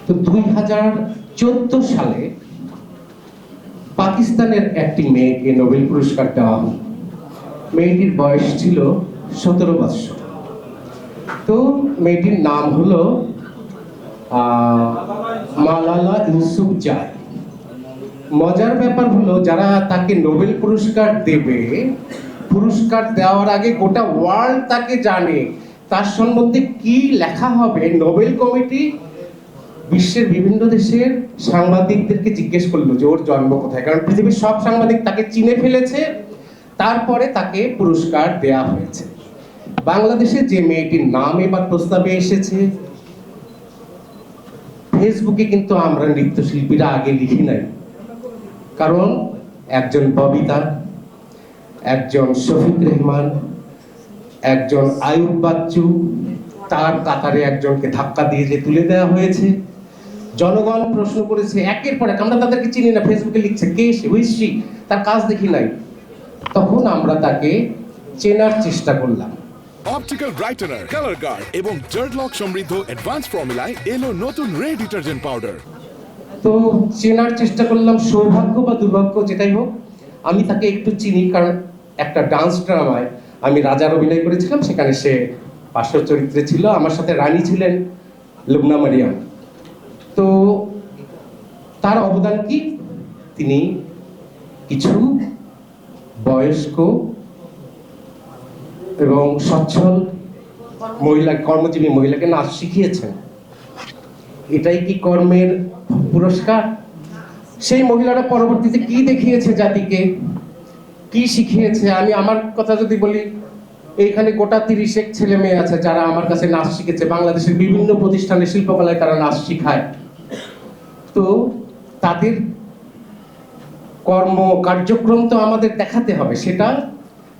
তো 2014 সালে পাকিস্তানের একটি মেয়েকে নোবেল পুরস্কার দেওয়া হল। মেয়েটির বয়স ছিল 17 বছর। তো মেয়েটির নাম হলো মালালা ইউসুফজাই। মজার ব্যাপার হলো, যারা তাকে নোবেল পুরস্কার দেবে, পুরস্কার দেওয়ার আগে গোটা ওয়ার্ল্ড তাকে জানে। তার সম্বন্ধে কি লেখা হবে, নোবেল কমিটি বিশ্বের বিভিন্ন দেশের সাংবাদিকদেরকে জিজ্ঞেস করলো যে ওর জন্ম কোথায়, কারণ পৃথিবীর সব সাংবাদিক তাকে চিনে ফেলেছে। তারপরে তাকে পুরস্কার দেয়া হয়েছে। বাংলাদেশে যে মেয়েটির নাম এবার প্রস্তাবে এসেছে, ফেসবুকে কিন্তু আমরা নৃত্যশিল্পীরা আগে লিখি নাই, কারণ একজন ববিতা, একজন শফিক রেহমান, একজন আয়ুব বাচ্চু, তার কাতারে একজনকে ধাক্কা দিয়ে যে তুলে দেওয়া হয়েছে। জনগণ প্রশ্ন করেছে একের পর এক, আমরা তাদেরকে চিনি না, ফেসবুকে লিখছে কে সে, হুইসি, তার কাজ দেখি নাই। তখন আমরা তাকে চেনার চেষ্টা করলাম। অপটিক্যাল ব্রাইটেনার, কালার গার্ড এবং জার্ড লক সমৃদ্ধ অ্যাডভান্স ফর্মুলায় এলো নতুন রে ডিটারজেন্ট পাউডার। তো চেনার চেষ্টা করলাম, সৌভাগ্য বা দুর্ভাগ্য যেটাই হোক, আমি তাকে একটু চিনি, কারণ একটা ডান্স ড্রামায় আমি রাজার অভিনয় করেছিলাম, সেখানে সে পার্শ্ব চরিত্রে ছিল। আমার সাথে রানী ছিলেন লুবনা মারিয়াম। তো তার অবদান কি, তিনি কিছু বয়স্ক এবং সচ্ছল মহিলা, কর্মজীবী মহিলাকে নাচ শিখিয়েছেন। এটাই কি কর্মের পুরস্কার? সেই মহিলারা পরবর্তীতে কি দেখিয়েছে জাতিকে, কি শিখিয়েছে? আমি আমার কথা যদি বলি, এইখানে গোটা 30 ছেলে মেয়ে আছে যারা আমার কাছে নাচ শিখেছে। বাংলাদেশের বিভিন্ন প্রতিষ্ঠানে শিল্পকলায় তারা নাচ শিখায়। তো তাদের কর্ম কার্যক্রম তো আমাদের দেখাতে হবে, সেটা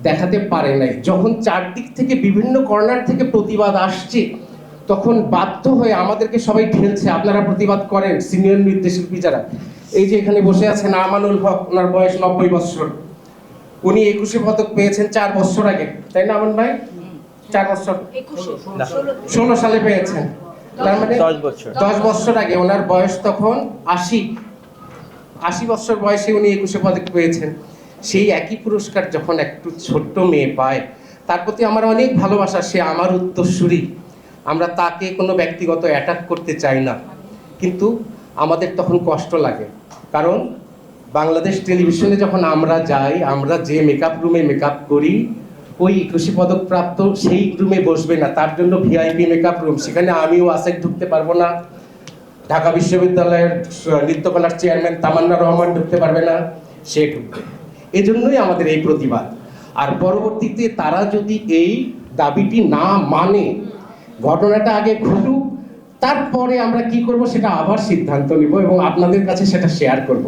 দেখাতে পারে নাই। যখন চারদিক থেকে বিভিন্ন কর্নার থেকে প্রতিবাদ আসছে, তখন বাধ্য হয়ে আমাদেরকে সবাই ঠেলছে, আপনারা প্রতিবাদ করেন। সিনিয়র নৃত্যশিল্পী যারা, এই যে এখানে বসে আছেন আমানুল হক, ওনার বয়স 90 বছর, উনি 21 পদক পেয়েছেন 4 বছর আগে, তাই না আমন ভাই? 4 বছর, 16 সালে পেয়েছেন, তার মানে 10 বছর আগে। ওনার বয়স তখন 80 বছর বয়সে উনি 21 পদক পেয়েছেন। সেই একই পুরস্কার যখন একটু ছোট্ট মেয়ে পায়, তার প্রতি আমার অনেক ভালোবাসা। সে আমার উত্তরসূরি, আমরা তাকে কোনো ব্যক্তিগত অ্যাটাক করতে চাই না, কিন্তু আমাদের তখন কষ্ট লাগে। কারণ বাংলাদেশ টেলিভিশনে যখন আমরা যাই, আমরা যে মেকআপ রুমে মেকআপ করি, ওই 21 পদক প্রাপ্ত সেই রুমে বসবে না, তার জন্য ভিআইপি মেকআপ রুম, সেখানে আমিও আসেক ঢুকতে পারবো না, ঢাকা বিশ্ববিদ্যালয়ের নৃত্যকলার চেয়ারম্যান তামান্না রহমান ঢুকতে পারবে না, সে ঢুকবে। এজন্যই আমাদের এই প্রতিবাদ। আর পরবর্তীতে তারা যদি এই দাবিটি না মানে, ঘটনাটা আগে ঘটুক, তারপরে আমরা কি করব সেটা আবার সিদ্ধান্ত নিব এবং আপনাদের কাছে সেটা শেয়ার করব।